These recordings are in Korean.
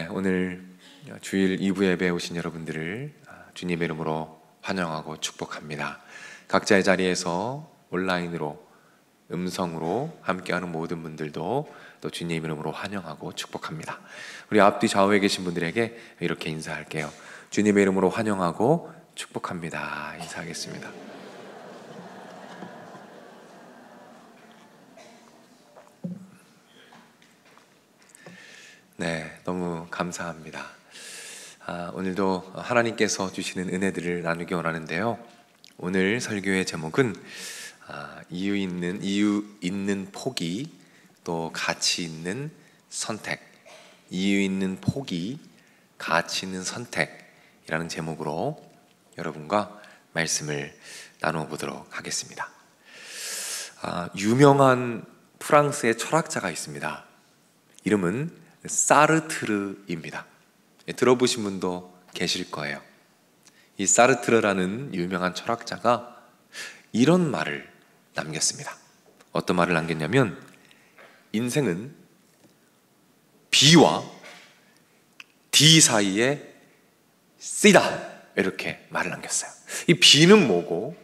네, 오늘 주일 2부 예배에 오신 여러분들을 주님의 이름으로 환영하고 축복합니다. 각자의 자리에서 온라인으로 음성으로 함께하는 모든 분들도 또 주님의 이름으로 환영하고 축복합니다. 우리 앞뒤 좌우에 계신 분들에게 이렇게 인사할게요. 주님의 이름으로 환영하고 축복합니다. 인사하겠습니다. 네, 너무 감사합니다. 오늘도 하나님께서 주시는 은혜들을 나누기 원하는데요. 오늘 설교의 제목은 이유 있는 포기, 또 가치 있는 선택, 이유 있는 포기, 가치 있는 선택이라는 제목으로 여러분과 말씀을 나누어 보도록 하겠습니다. 유명한 프랑스의 철학자가 있습니다. 이름은 사르트르입니다. 들어보신 분도 계실 거예요. 이 사르트르라는 유명한 철학자가 이런 말을 남겼습니다. 어떤 말을 남겼냐면, 인생은 B와 D 사이에 C다, 이렇게 말을 남겼어요. 이 B는 뭐고,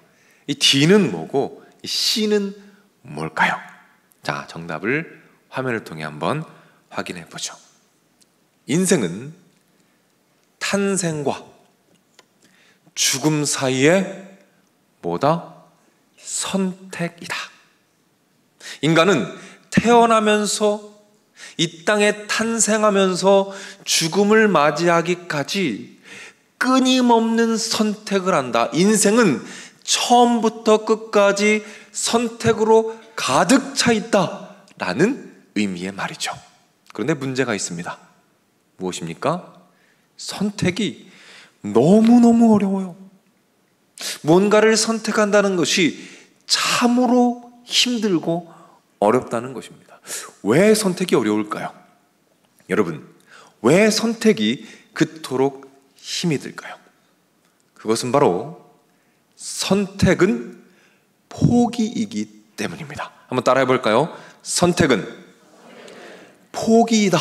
이 D는 뭐고, 이 C는 뭘까요? 자, 정답을 화면을 통해 한번 확인해 보죠. 인생은 탄생과 죽음 사이에 뭐다? 선택이다. 인간은 태어나면서 이 땅에 탄생하면서 죽음을 맞이하기까지 끊임없는 선택을 한다. 인생은 처음부터 끝까지 선택으로 가득 차 있다라는 의미의 말이죠. 그런데 문제가 있습니다. 무엇입니까? 선택이 너무너무 어려워요. 뭔가를 선택한다는 것이 참으로 힘들고 어렵다는 것입니다. 왜 선택이 어려울까요? 여러분, 왜 선택이 그토록 힘이 들까요? 그것은 바로 선택은 포기이기 때문입니다. 한번 따라해 볼까요? 선택은 포기이다.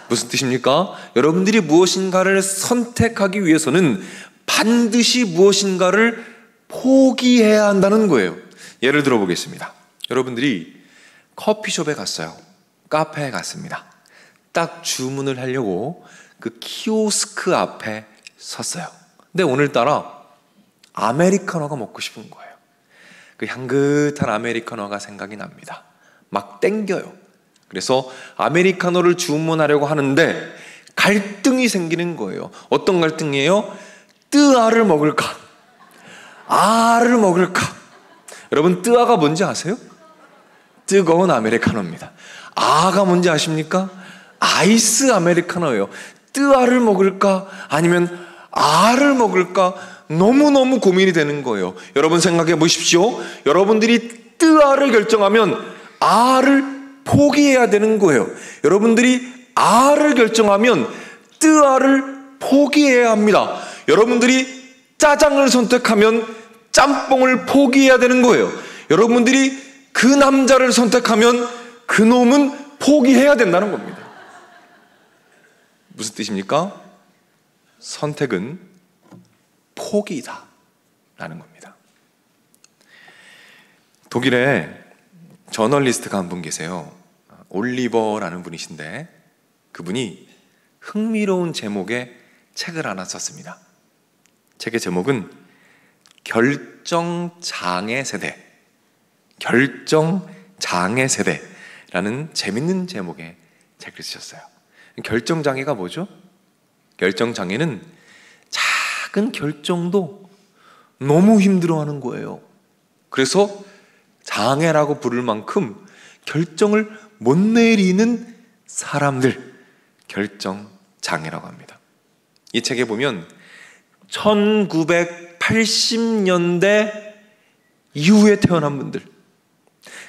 무슨 뜻입니까? 여러분들이 무엇인가를 선택하기 위해서는 반드시 무엇인가를 포기해야 한다는 거예요. 예를 들어 보겠습니다. 여러분들이 커피숍에 갔어요. 카페에 갔습니다. 딱 주문을 하려고 그 키오스크 앞에 섰어요. 근데 오늘따라 아메리카노가 먹고 싶은 거예요. 그 향긋한 아메리카노가 생각이 납니다. 막 땡겨요. 그래서 아메리카노를 주문하려고 하는데 갈등이 생기는 거예요. 어떤 갈등이에요? 뜨아를 먹을까? 아를 먹을까? 여러분, 뜨아가 뭔지 아세요? 뜨거운 아메리카노입니다. 아가 뭔지 아십니까? 아이스 아메리카노예요. 뜨아를 먹을까? 아니면 아를 먹을까? 너무너무 고민이 되는 거예요. 여러분 생각해 보십시오. 여러분들이 뜨아를 결정하면 아를 포기해야 되는 거예요. 여러분들이 아를 결정하면 뜨아를 포기해야 합니다. 여러분들이 짜장을 선택하면 짬뽕을 포기해야 되는 거예요. 여러분들이 그 남자를 선택하면 그 놈은 포기해야 된다는 겁니다. 무슨 뜻입니까? 선택은 포기다 라는 겁니다. 독일에 저널리스트가 한 분 계세요. 올리버라는 분이신데 그분이 흥미로운 제목의 책을 하나 썼습니다. 책의 제목은 결정장애 세대, 결정장애 세대라는 재밌는 제목의 책을 쓰셨어요. 결정장애가 뭐죠? 결정장애는 작은 결정도 너무 힘들어하는 거예요. 그래서 장애라고 부를 만큼 결정을 못 내리는 사람들, 결정장애라고 합니다. 이 책에 보면 1980년대 이후에 태어난 분들,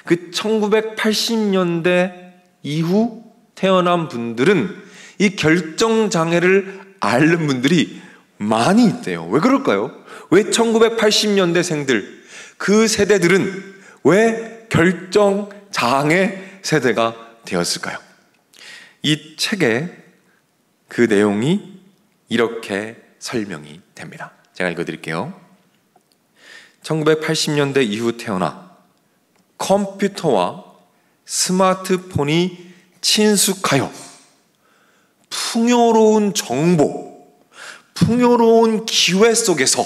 그 1980년대 이후 태어난 분들은 이 결정장애를 앓는 분들이 많이 있대요. 왜 그럴까요? 왜 1980년대생들, 그 세대들은 왜 결정장애 세대가 되었을까요? 이 책에 그 내용이 이렇게 설명이 됩니다. 제가 읽어드릴게요. 1980년대 이후 태어나 컴퓨터와 스마트폰이 친숙하여 풍요로운 정보, 풍요로운 기회 속에서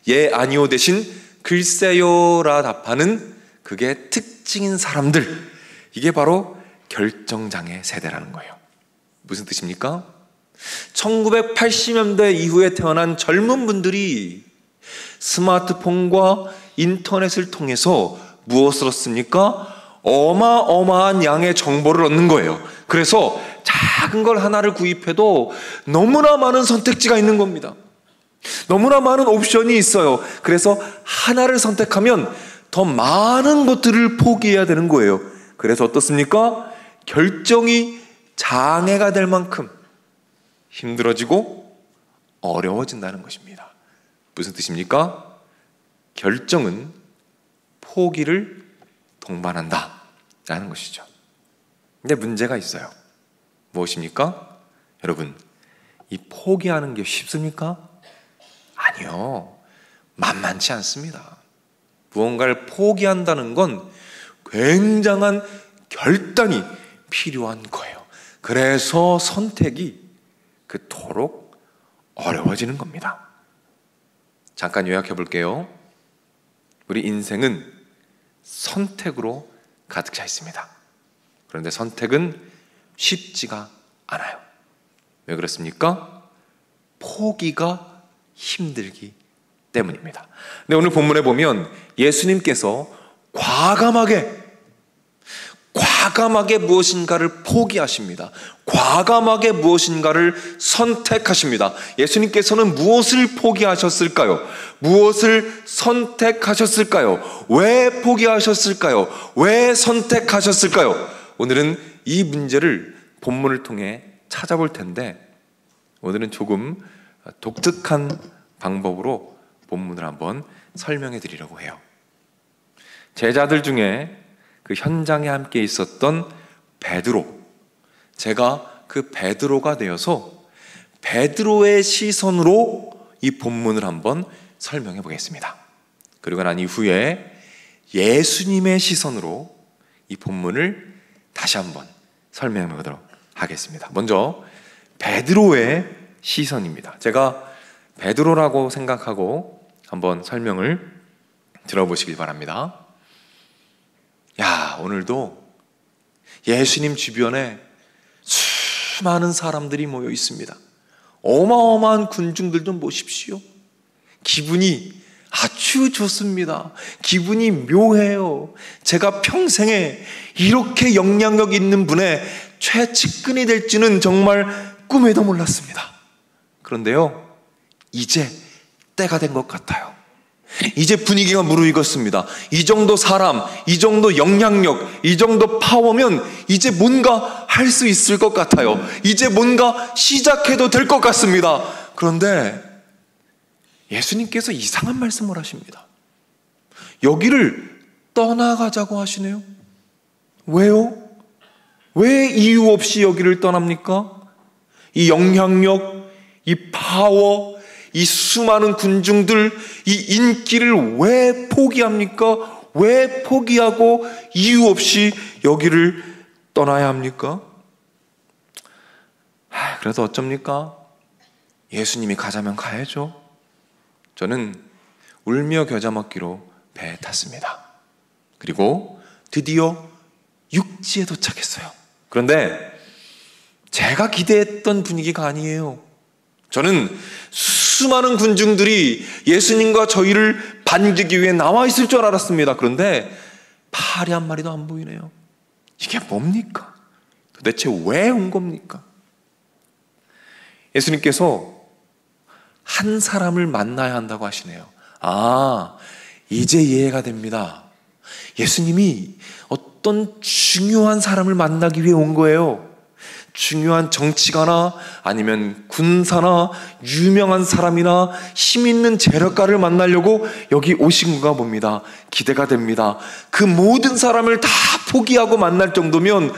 예 아니오 대신 글쎄요라 답하는 그게 특징인 사람들, 이게 바로 결정장애 세대라는 거예요. 무슨 뜻입니까? 1980년대 이후에 태어난 젊은 분들이 스마트폰과 인터넷을 통해서 무엇을 얻습니까? 어마어마한 양의 정보를 얻는 거예요. 그래서 작은 걸 하나를 구입해도 너무나 많은 선택지가 있는 겁니다. 너무나 많은 옵션이 있어요. 그래서 하나를 선택하면 더 많은 것들을 포기해야 되는 거예요. 그래서 어떻습니까? 결정이 장애가 될 만큼 힘들어지고 어려워진다는 것입니다. 무슨 뜻입니까? 결정은 포기를 동반한다 라는 것이죠. 근데 문제가 있어요. 무엇입니까? 여러분, 이 포기하는 게 쉽습니까? 아니요. 만만치 않습니다. 무언가를 포기한다는 건 굉장한 결단이 필요한 거예요. 그래서 선택이 그토록 어려워지는 겁니다. 잠깐 요약해 볼게요. 우리 인생은 선택으로 가득 차 있습니다. 그런데 선택은 쉽지가 않아요. 왜 그렇습니까? 포기가 힘들기 때문입니다. 근데 오늘 본문에 보면 예수님께서 과감하게 무엇인가를 포기하십니다. 과감하게 무엇인가를 선택하십니다. 예수님께서는 무엇을 포기하셨을까요? 무엇을 선택하셨을까요? 왜 포기하셨을까요? 왜 선택하셨을까요? 오늘은 이 문제를 본문을 통해 찾아볼 텐데, 오늘은 조금 독특한 방법으로 본문을 한번 설명해 드리려고 해요. 제자들 중에 그 현장에 함께 있었던 베드로, 제가 그 베드로가 되어서 베드로의 시선으로 이 본문을 한번 설명해 보겠습니다. 그리고 난 이후에 예수님의 시선으로 이 본문을 다시 한번 설명해 보도록 하겠습니다. 먼저 베드로의 시선입니다. 제가 베드로라고 생각하고 한번 설명을 들어보시길 바랍니다. 오늘도 예수님 주변에 수많은 사람들이 모여 있습니다. 어마어마한 군중들 좀 보십시오. 기분이 아주 좋습니다. 기분이 묘해요. 제가 평생에 이렇게 영향력 있는 분의 최측근이 될지는 정말 꿈에도 몰랐습니다. 그런데요, 이제 때가 된 것 같아요. 이제 분위기가 무르익었습니다. 이 정도 사람, 이 정도 영향력, 이 정도 파워면 이제 뭔가 할 수 있을 것 같아요. 이제 뭔가 시작해도 될 것 같습니다. 그런데 예수님께서 이상한 말씀을 하십니다. 여기를 떠나가자고 하시네요. 왜요? 왜 이유 없이 여기를 떠납니까? 이 영향력, 이 파워, 이 수많은 군중들, 이 인기를 왜 포기합니까? 왜 포기하고 이유 없이 여기를 떠나야 합니까? 그래도 어쩝니까? 예수님이 가자면 가야죠. 저는 울며 겨자 먹기로 배에 탔습니다. 그리고 드디어 육지에 도착했어요. 그런데 제가 기대했던 분위기가 아니에요. 저는 수많은 군중들이 예수님과 저희를 반기기 위해 나와 있을 줄 알았습니다. 그런데 파리 한 마리도 안 보이네요. 이게 뭡니까? 도대체 왜 온 겁니까? 예수님께서 한 사람을 만나야 한다고 하시네요. 이제 이해가 됩니다. 예수님이 어떤 중요한 사람을 만나기 위해 온 거예요. 중요한 정치가나 아니면 군사나 유명한 사람이나 힘 있는 재력가를 만나려고 여기 오신 건가 봅니다. 기대가 됩니다. 그 모든 사람을 다 포기하고 만날 정도면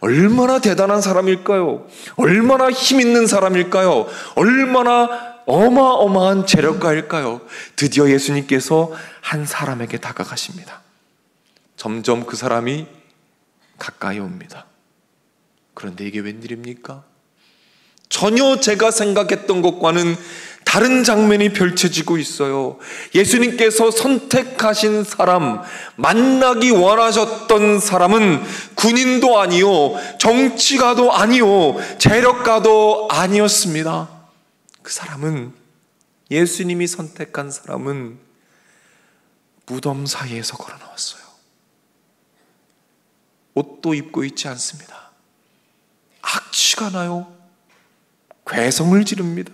얼마나 대단한 사람일까요? 얼마나 힘 있는 사람일까요? 얼마나 어마어마한 재력가일까요? 드디어 예수님께서 한 사람에게 다가가십니다. 점점 그 사람이 가까이 옵니다. 그런데 이게 웬일입니까? 전혀 제가 생각했던 것과는 다른 장면이 펼쳐지고 있어요. 예수님께서 선택하신 사람, 만나기 원하셨던 사람은 군인도 아니요, 정치가도 아니요, 재력가도 아니었습니다. 그 사람은, 예수님이 선택한 사람은 무덤 사이에서 걸어 나왔어요. 옷도 입고 있지 않습니다. 악취가 나요. 괴성을 지릅니다.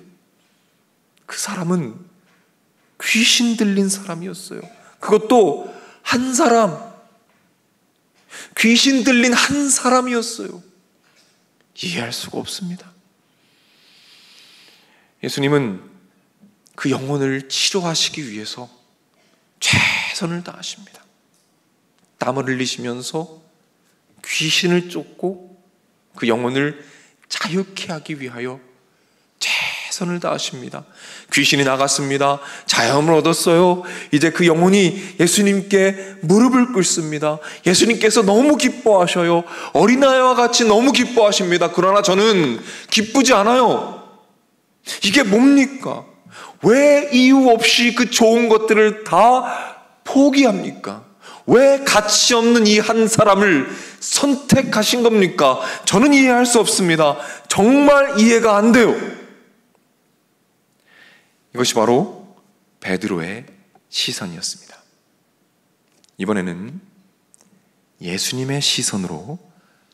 그 사람은 귀신 들린 사람이었어요. 그것도 한 사람, 귀신 들린 한 사람이었어요. 이해할 수가 없습니다. 예수님은 그 영혼을 치료하시기 위해서 최선을 다하십니다. 땀을 흘리시면서 귀신을 쫓고 그 영혼을 자유케 하기 위하여 최선을 다하십니다. 귀신이 나갔습니다. 자유함을 얻었어요. 이제 그 영혼이 예수님께 무릎을 꿇습니다. 예수님께서 너무 기뻐하셔요. 어린아이와 같이 너무 기뻐하십니다. 그러나 저는 기쁘지 않아요. 이게 뭡니까? 왜 이유 없이 그 좋은 것들을 다 포기합니까? 왜 가치 없는 이 한 사람을 선택하신 겁니까? 저는 이해할 수 없습니다. 정말 이해가 안 돼요. 이것이 바로 베드로의 시선이었습니다. 이번에는 예수님의 시선으로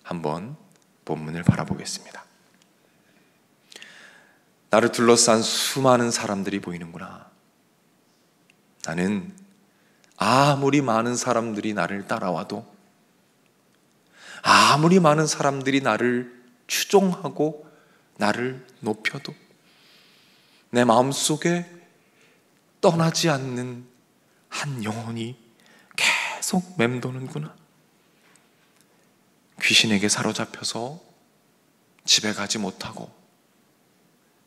한번 본문을 바라보겠습니다. 나를 둘러싼 수많은 사람들이 보이는구나. 나는 아무리 많은 사람들이 나를 따라와도, 아무리 많은 사람들이 나를 추종하고 나를 높여도 내 마음속에 떠나지 않는 한 영혼이 계속 맴도는구나. 귀신에게 사로잡혀서 집에 가지 못하고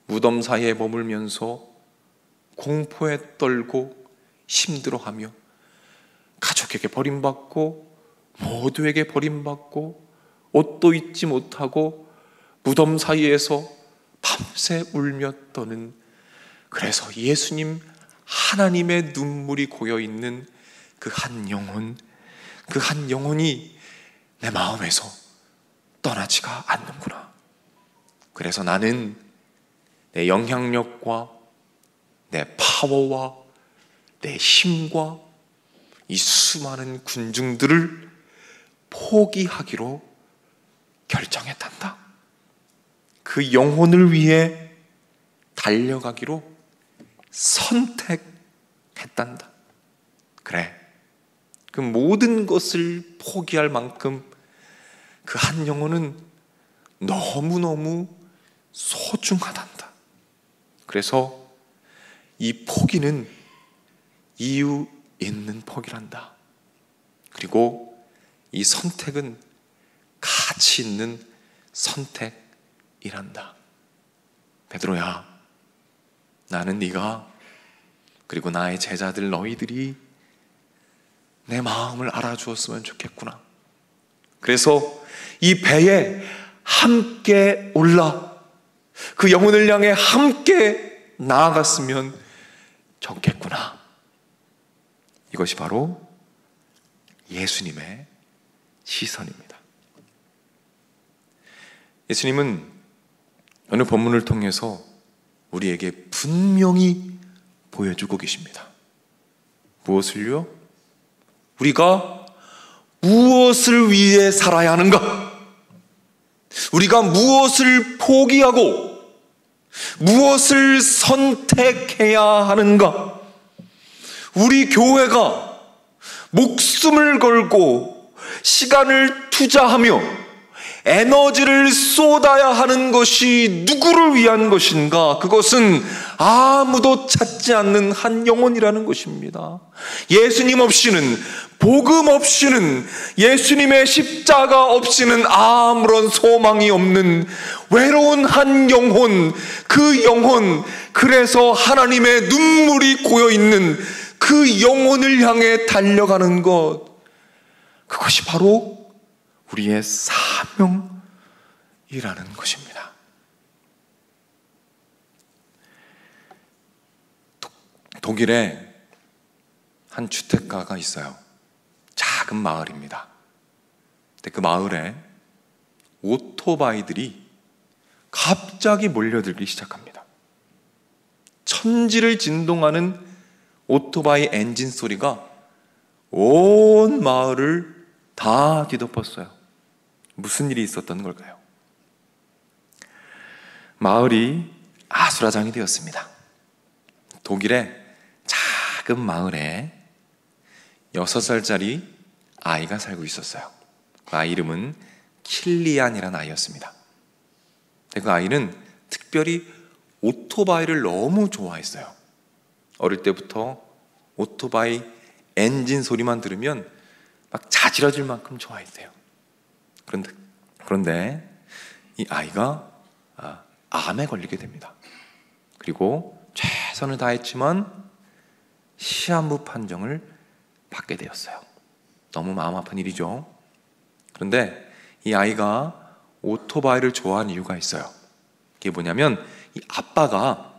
무덤 사이에 머물면서 공포에 떨고 힘들어하며 가족에게 버림받고 모두에게 버림받고 옷도 입지 못하고 무덤 사이에서 밤새 울며 떠는, 그래서 예수님 하나님의 눈물이 고여있는 그 한 영혼, 그 한 영혼이 내 마음에서 떠나지가 않는구나. 그래서 나는 내 영향력과 내 파워와 내 힘과 이 수많은 군중들을 포기하기로 결정했단다. 그 영혼을 위해 달려가기로 선택했단다. 그래, 그 모든 것을 포기할 만큼 그 한 영혼은 너무너무 소중하단다. 그래서 이 포기는 이유 있는 포기란다. 그리고 이 선택은 가치 있는 선택이란다. 베드로야, 나는 네가 그리고 나의 제자들 너희들이 내 마음을 알아주었으면 좋겠구나. 그래서 이 배에 함께 올라 그 영혼을 향해 함께 나아갔으면 좋겠구나. 이것이 바로 예수님의 시선입니다. 예수님은 어느 본문을 통해서 우리에게 분명히 보여주고 계십니다. 무엇을요? 우리가 무엇을 위해 살아야 하는가? 우리가 무엇을 포기하고 무엇을 선택해야 하는가? 우리 교회가 목숨을 걸고 시간을 투자하며 에너지를 쏟아야 하는 것이 누구를 위한 것인가? 그것은 아무도 찾지 않는 한 영혼이라는 것입니다. 예수님 없이는, 복음 없이는, 예수님의 십자가 없이는 아무런 소망이 없는 외로운 한 영혼, 그 영혼, 그래서 하나님의 눈물이 고여있는 그 영혼을 향해 달려가는 것, 그것이 바로 우리의 사명이라는 것입니다. 독일에 한 주택가가 있어요. 작은 마을입니다. 근데 그 마을에 오토바이들이 갑자기 몰려들기 시작합니다. 천지를 진동하는 오토바이 엔진 소리가 온 마을을 다 뒤덮었어요. 무슨 일이 있었던 걸까요? 마을이 아수라장이 되었습니다. 독일의 작은 마을에 6살짜리 아이가 살고 있었어요. 그 아이 이름은 킬리안이라는 아이였습니다. 그 아이는 특별히 오토바이를 너무 좋아했어요. 어릴 때부터 오토바이 엔진 소리만 들으면 막 자지러질 만큼 좋아했어요. 그런데 이 아이가 암에 걸리게 됩니다. 그리고 최선을 다했지만 시한부 판정을 받게 되었어요. 너무 마음 아픈 일이죠. 그런데 이 아이가 오토바이를 좋아하는 이유가 있어요. 그게 뭐냐면 이 아빠가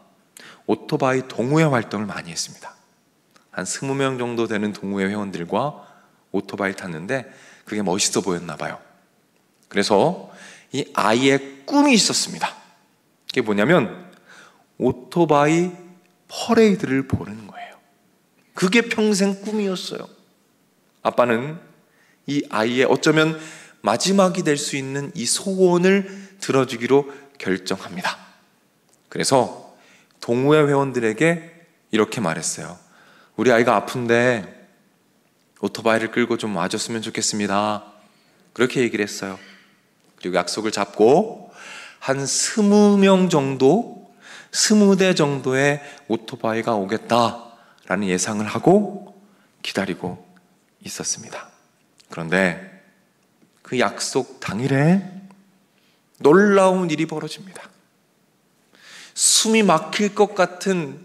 오토바이 동호회 활동을 많이 했습니다. 한 20명 정도 되는 동호회 회원들과 오토바이를 탔는데 그게 멋있어 보였나 봐요. 그래서 이 아이의 꿈이 있었습니다. 그게 뭐냐면 오토바이 퍼레이드를 보는 거예요. 그게 평생 꿈이었어요. 아빠는 이 아이의 어쩌면 마지막이 될 수 있는 이 소원을 들어주기로 결정합니다. 그래서 동호회 회원들에게 이렇게 말했어요. 우리 아이가 아픈데 오토바이를 끌고 좀 와줬으면 좋겠습니다. 그렇게 얘기를 했어요. 그리고 약속을 잡고 한 20명 정도, 20대 정도의 오토바이가 오겠다라는 예상을 하고 기다리고 있었습니다. 그런데 그 약속 당일에 놀라운 일이 벌어집니다. 숨이 막힐 것 같은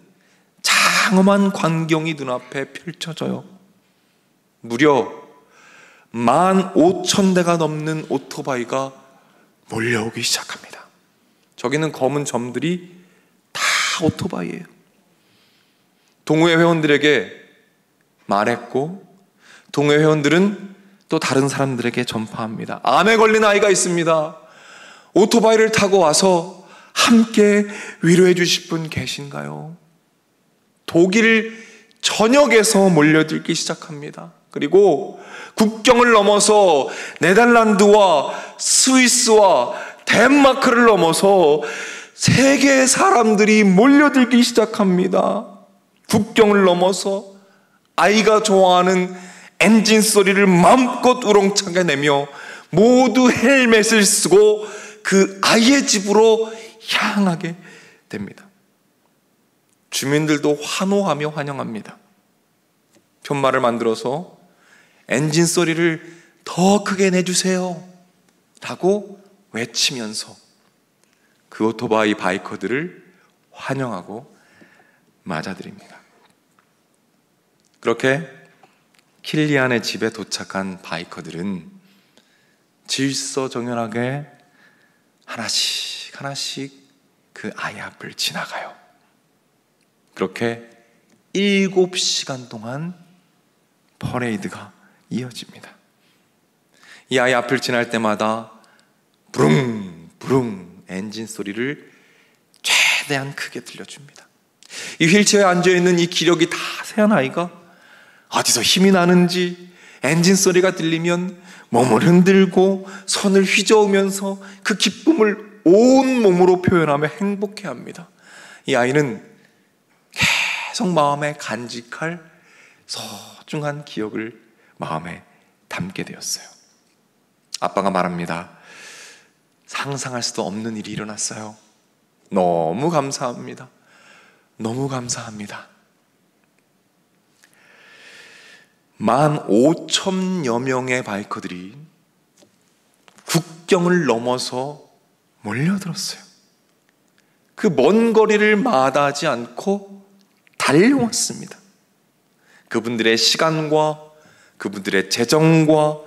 장엄한 광경이 눈앞에 펼쳐져요. 무려 15,000대가 넘는 오토바이가 몰려오기 시작합니다. 저기는 검은 점들이 다 오토바이예요. 동호회 회원들에게 말했고 동호회 회원들은 또 다른 사람들에게 전파합니다. 암에 걸린 아이가 있습니다. 오토바이를 타고 와서 함께 위로해 주실 분 계신가요? 독일 전역에서 몰려들기 시작합니다. 그리고 국경을 넘어서 네덜란드와 스위스와 덴마크를 넘어서 세계 사람들이 몰려들기 시작합니다. 국경을 넘어서 아이가 좋아하는 엔진 소리를 마음껏 우렁차게 내며 모두 헬멧을 쓰고 그 아이의 집으로 향하게 됩니다. 주민들도 환호하며 환영합니다. 편말을 만들어서 엔진 소리를 더 크게 내주세요 라고 외치면서 그 오토바이 바이커들을 환영하고 맞아들입니다. 그렇게 킬리안의 집에 도착한 바이커들은 질서정연하게 하나씩 하나씩 그 아이 앞을 지나가요. 그렇게 7시간 동안 퍼레이드가 이어집니다. 이 아이 앞을 지날 때마다 부릉 부릉 엔진 소리를 최대한 크게 들려줍니다. 이 휠체어에 앉아있는 이 기력이 다 세한 아이가 어디서 힘이 나는지 엔진 소리가 들리면 몸을 흔들고 손을 휘저으면서 그 기쁨을 온 몸으로 표현하며 행복해합니다. 이 아이는 계속 마음에 간직할 소중한 기억을 마음에 담게 되었어요. 아빠가 말합니다. 상상할 수도 없는 일이 일어났어요. 너무 감사합니다. 너무 감사합니다. 15,000여 명의 바이커들이 국경을 넘어서 몰려들었어요. 그 먼 거리를 마다하지 않고 달려왔습니다. 그분들의 시간과 그분들의 재정과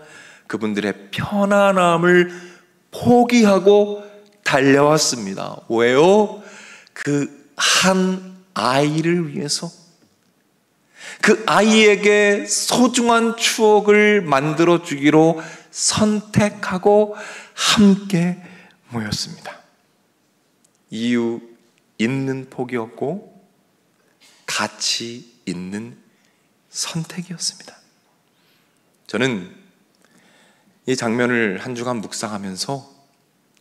그분들의 편안함을 포기하고 달려왔습니다. 왜요? 그 한 아이를 위해서, 그 아이에게 소중한 추억을 만들어 주기로 선택하고 함께 모였습니다. 이유 있는 포기였고 가치 있는 선택이었습니다. 저는 이 장면을 한 주간 묵상하면서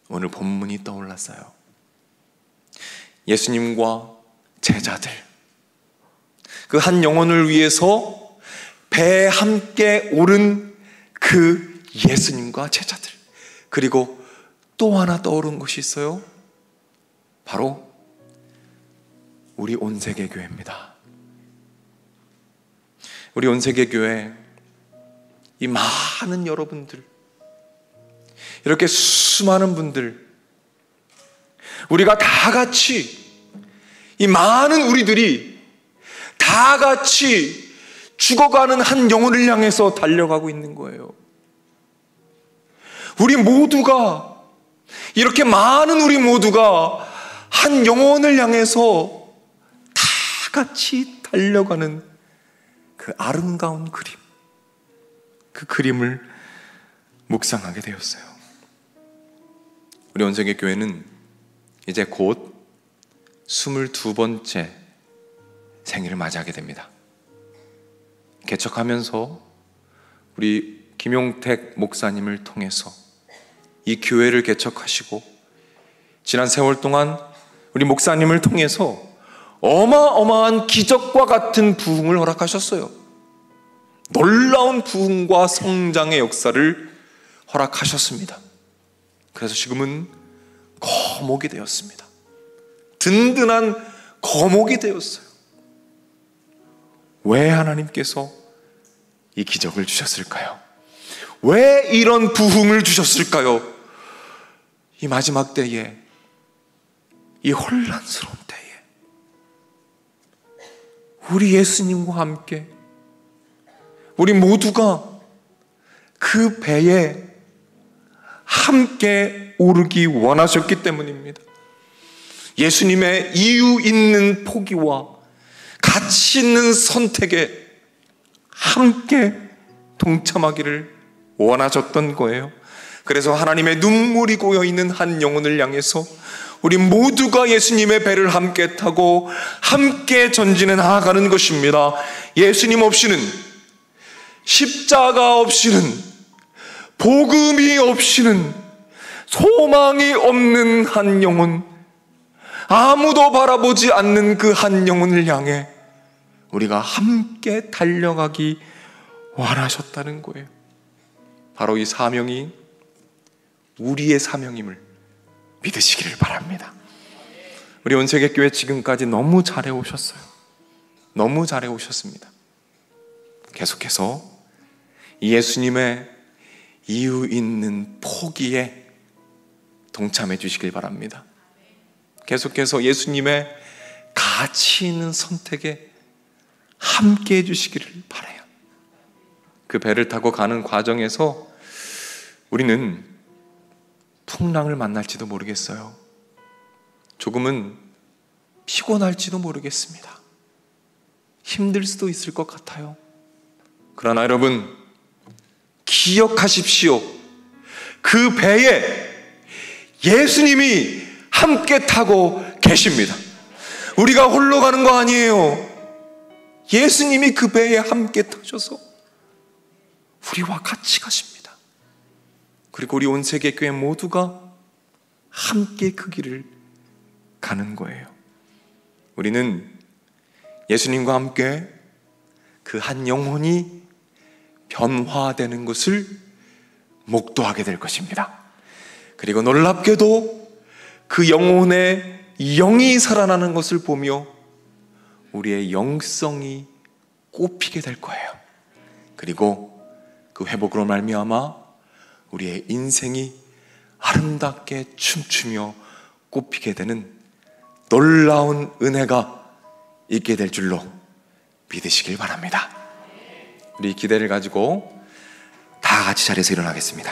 오늘 본문이 떠올랐어요. 예수님과 제자들, 그 한 영혼을 위해서 배에 함께 오른 그 예수님과 제자들, 그리고 또 하나 떠오른 것이 있어요. 바로 우리 온세계교회입니다. 우리 온세계교회, 이 많은 여러분들, 이렇게 수많은 분들, 우리가 다 같이, 이 많은 우리들이 다 같이 죽어가는 한 영혼을 향해서 달려가고 있는 거예요. 우리 모두가, 이렇게 많은 우리 모두가 한 영혼을 향해서 다 같이 달려가는 그 아름다운 그림, 그 그림을 묵상하게 되었어요. 우리 온세계교회는 이제 곧 22번째 생일을 맞이하게 됩니다. 개척하면서 우리 김용택 목사님을 통해서 이 교회를 개척하시고, 지난 세월 동안 우리 목사님을 통해서 어마어마한 기적과 같은 부흥을 허락하셨어요. 놀라운 부흥과 성장의 역사를 허락하셨습니다. 그래서 지금은 거목이 되었습니다. 든든한 거목이 되었어요. 왜 하나님께서 이 기적을 주셨을까요? 왜 이런 부흥을 주셨을까요? 이 마지막 때에, 이 혼란스러운 때에 우리 예수님과 함께 우리 모두가 그 배에 함께 오르기 원하셨기 때문입니다. 예수님의 이유 있는 포기와 가치 있는 선택에 함께 동참하기를 원하셨던 거예요. 그래서 하나님의 눈물이 고여있는 한 영혼을 향해서 우리 모두가 예수님의 배를 함께 타고 함께 전진해 나아가는 것입니다. 예수님 없이는, 십자가 없이는, 복음이 없이는 소망이 없는 한 영혼, 아무도 바라보지 않는 그 한 영혼을 향해 우리가 함께 달려가기 원하셨다는 거예요. 바로 이 사명이 우리의 사명임을 믿으시기를 바랍니다. 우리 온세계교회 지금까지 너무 잘해 오셨어요. 너무 잘해 오셨습니다. 계속해서 예수님의 이유 있는 포기에 동참해 주시길 바랍니다. 계속해서 예수님의 가치 있는 선택에 함께 해주시기를 바라요. 그 배를 타고 가는 과정에서 우리는 풍랑을 만날지도 모르겠어요. 조금은 피곤할지도 모르겠습니다. 힘들 수도 있을 것 같아요. 그러나 여러분, 기억하십시오. 그 배에 예수님이 함께 타고 계십니다. 우리가 홀로 가는 거 아니에요. 예수님이 그 배에 함께 타셔서 우리와 같이 가십니다. 그리고 우리 온 세계 교회 모두가 함께 그 길을 가는 거예요. 우리는 예수님과 함께 그 한 영혼이 변화되는 것을 목도하게 될 것입니다. 그리고 놀랍게도 그 영혼의 영이 살아나는 것을 보며 우리의 영성이 꽃피게 될 거예요. 그리고 그 회복으로 말미암아 우리의 인생이 아름답게 춤추며 꽃피게 되는 놀라운 은혜가 있게 될 줄로 믿으시길 바랍니다. 우리 기대를 가지고 다 같이 자리에서 일어나겠습니다.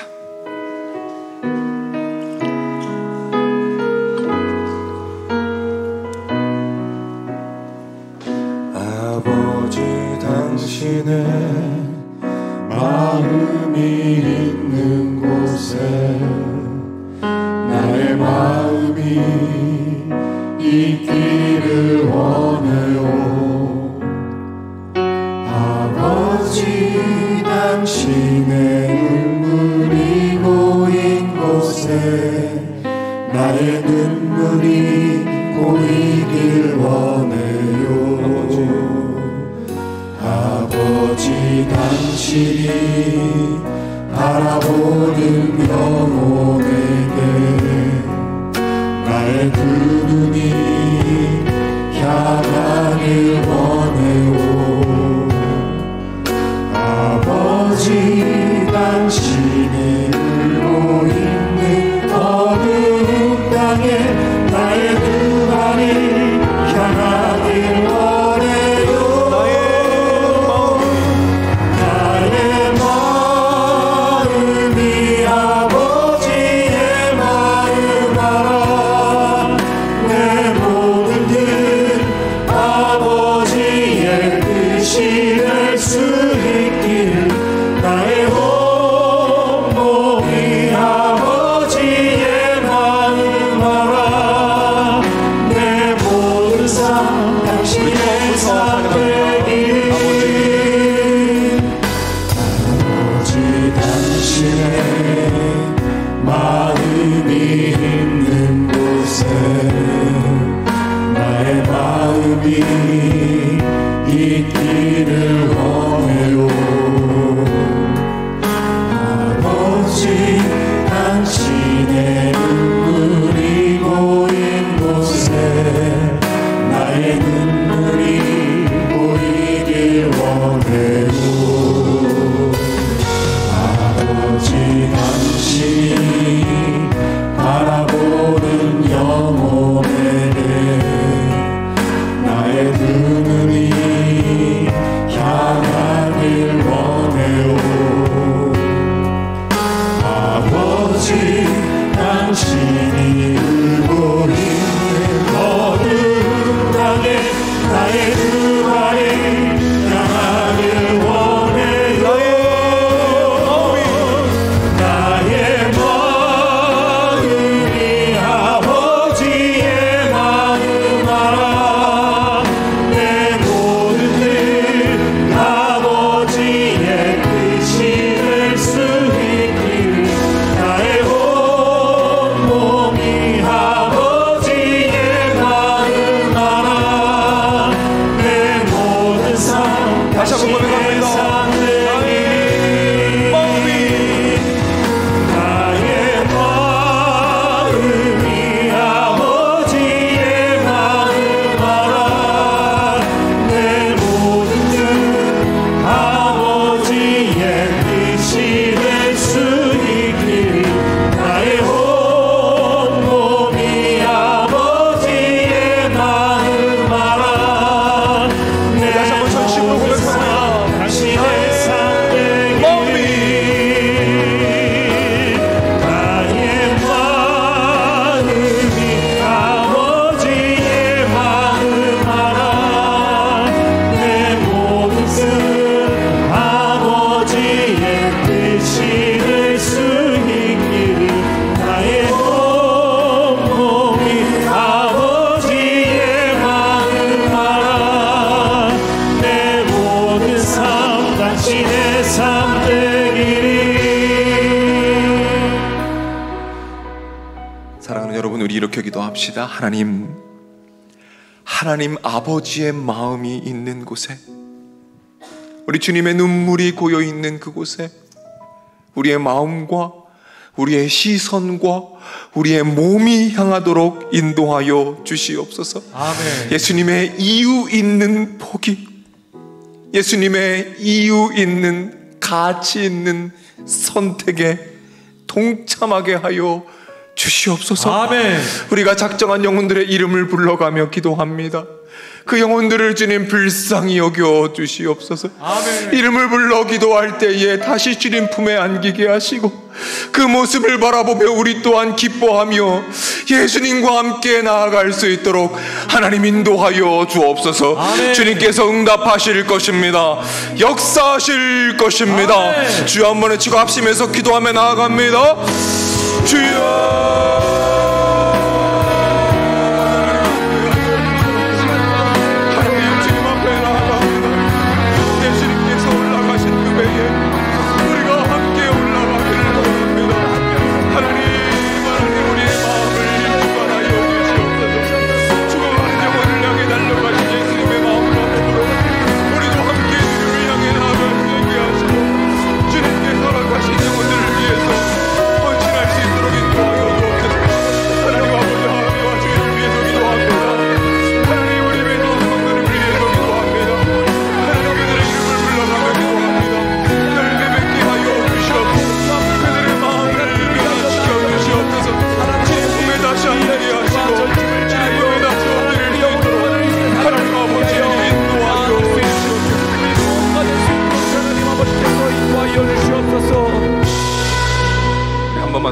아버지, 당신의 마음이 있는 곳에 나의 마음이 있기를 원해요. 아버지, 당신의 눈물이 고인 곳에 나의 눈물이 고이길 원해요. 아버지, 당신이 바라보는 영혼에게 나의 두 눈이 향하길 원해요. 아버지, 당신이 울고 있는 어두운 땅에 나의 두 발이 향하길 원해요. 나의 마음이 아버지의 마음 알아. 내 모든 뜻 아버지의 뜻이 될 수 있길. 나의 온몸이 아버지의 마음 알아. 내 모든 삶 당신의 삶 되길. 아버지, 당신의 마음이 있는 곳에 나의 마음이 있기를 원해요. 아버지, 당신의 눈물이 고인 곳에 나의 눈물이 보이길 원해요. 아버지, 당신이 바라보는 영혼에게 나의 두 눈이 향하길 원해요. 아버지, 당신이 울고 있는 어두운 땅에 나의 두 발이 향하길 원해요. 나의 마음이 아버지의 마음 알아. 내 모든 뜻 아버지의 뜻이 될 수 있길. 나의 온몸이 아버지의 마음 알아. 내 모든 삶 다시 한번 고백합니다. 나의 마음이 아버지의 마음 알아. 내 모든 뜻 아버지의 뜻이 될 수 있길. 나의 온몸이 아버지의 마음 알아. 다시 한번 전심으로 고백합니다. 당신의 삶 되길. 나의 마음이 아버지의 마음 알아. 내 모든 뜻 아버지의 뜻이 될 수 있길. 나의 온몸이 아버지의 마음 알아. 내 모든 삶 당신의 삶 되기를. 사랑하는 여러분, 우리 이렇게 기도합시다. 하나님 아버지의 마음이 있는 곳에, 우리 주님의 눈물이 고여 있는 그곳에 우리의 마음과 우리의 시선과 우리의 몸이 향하도록 인도하여 주시옵소서. 아멘. 예수님의 이유 있는 포기, 예수님의 이유 있는 가치 있는 선택에 동참하게 하여 주시옵소서. 아멘. 우리가 작정한 영혼들의 이름을 불러가며 기도합니다. 그 영혼들을 주님 불쌍히 여겨 주시옵소서. 아멘. 이름을 불러 기도할 때에 다시 주님 품에 안기게 하시고 그 모습을 바라보며 우리 또한 기뻐하며 예수님과 함께 나아갈 수 있도록 하나님 인도하여 주옵소서. 아멘. 주님께서 응답하실 것입니다. 역사하실 것입니다. 아멘. 주여 한번 외치고 합심해서 기도하며 나아갑니다. 주여,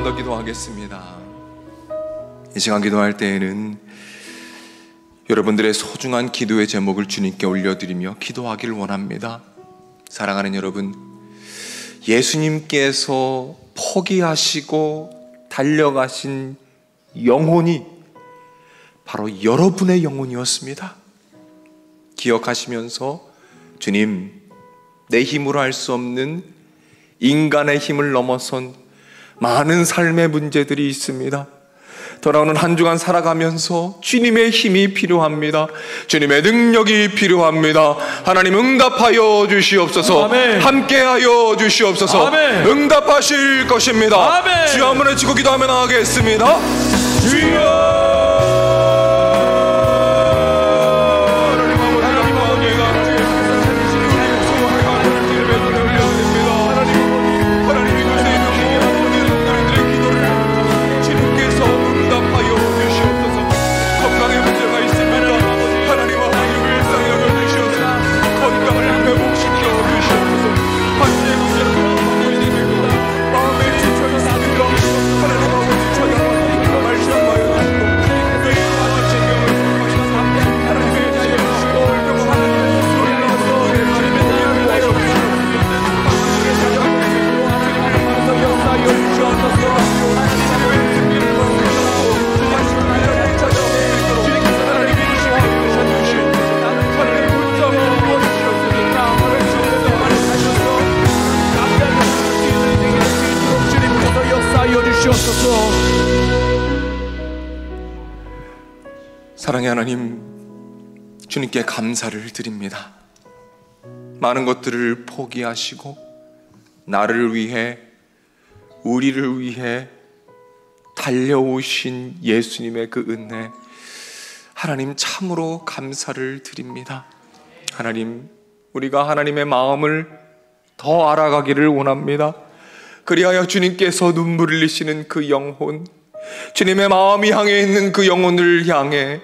더 기도하겠습니다. 이 시간 기도할 때에는 여러분들의 소중한 기도의 제목을 주님께 올려드리며 기도하기를 원합니다. 사랑하는 여러분, 예수님께서 포기하시고 달려가신 영혼이 바로 여러분의 영혼이었습니다. 기억하시면서 주님, 내 힘으로 할 수 없는 인간의 힘을 넘어선 많은 삶의 문제들이 있습니다. 돌아오는 한 주간 살아가면서 주님의 힘이 필요합니다. 주님의 능력이 필요합니다. 하나님 응답하여 주시옵소서. 아멘. 함께하여 주시옵소서. 아멘. 응답하실 것입니다. 아멘. 주여 한번 외치고 기도하며 나가겠습니다. 주여, 사랑의 하나님, 주님께 감사를 드립니다. 많은 것들을 포기하시고 나를 위해, 우리를 위해 달려오신 예수님의 그 은혜, 하나님 참으로 감사를 드립니다. 하나님, 우리가 하나님의 마음을 더 알아가기를 원합니다. 그리하여 주님께서 눈물을 흘리시는 그 영혼, 주님의 마음이 향해 있는 그 영혼을 향해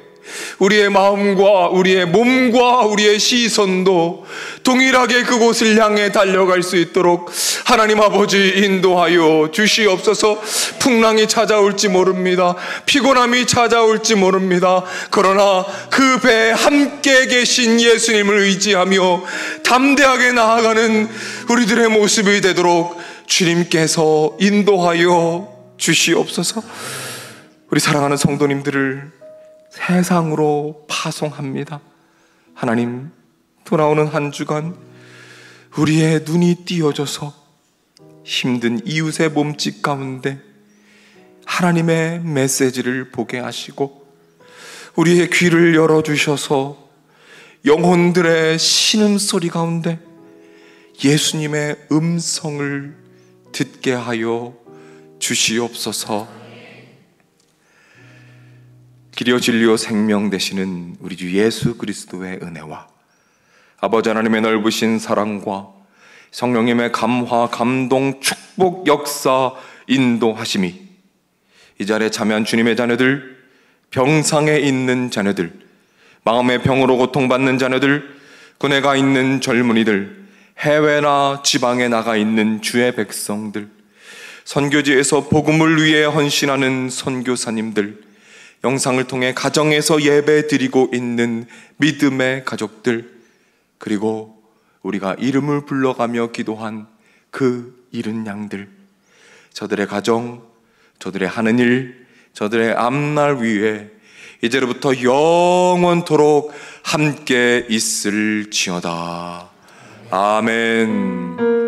우리의 마음과 우리의 몸과 우리의 시선도 동일하게 그곳을 향해 달려갈 수 있도록 하나님 아버지 인도하여 주시옵소서. 풍랑이 찾아올지 모릅니다. 피곤함이 찾아올지 모릅니다. 그러나 그 배에 함께 계신 예수님을 의지하며 담대하게 나아가는 우리들의 모습이 되도록 주님께서 인도하여 주시옵소서. 우리 사랑하는 성도님들을 세상으로 파송합니다. 하나님, 돌아오는 한 주간 우리의 눈이 띄어져서 힘든 이웃의 몸짓 가운데 하나님의 메시지를 보게 하시고 우리의 귀를 열어주셔서 영혼들의 신음소리 가운데 예수님의 음성을 듣게 하여 주시옵소서. 길이요 진리요 생명 되시는 우리 주 예수 그리스도의 은혜와 아버지 하나님의 넓으신 사랑과 성령님의 감화, 감동, 축복, 역사, 인도하심이 이 자리에 참여한 주님의 자녀들, 병상에 있는 자녀들, 마음의 병으로 고통받는 자녀들, 군에 가 있는 젊은이들, 해외나 지방에 나가 있는 주의 백성들, 선교지에서 복음을 위해 헌신하는 선교사님들, 영상을 통해 가정에서 예배 드리고 있는 믿음의 가족들, 그리고 우리가 이름을 불러가며 기도한 그 잃은 양들, 저들의 가정, 저들의 하는 일, 저들의 앞날 위에 이제로부터 영원토록 함께 있을지어다. 아멘.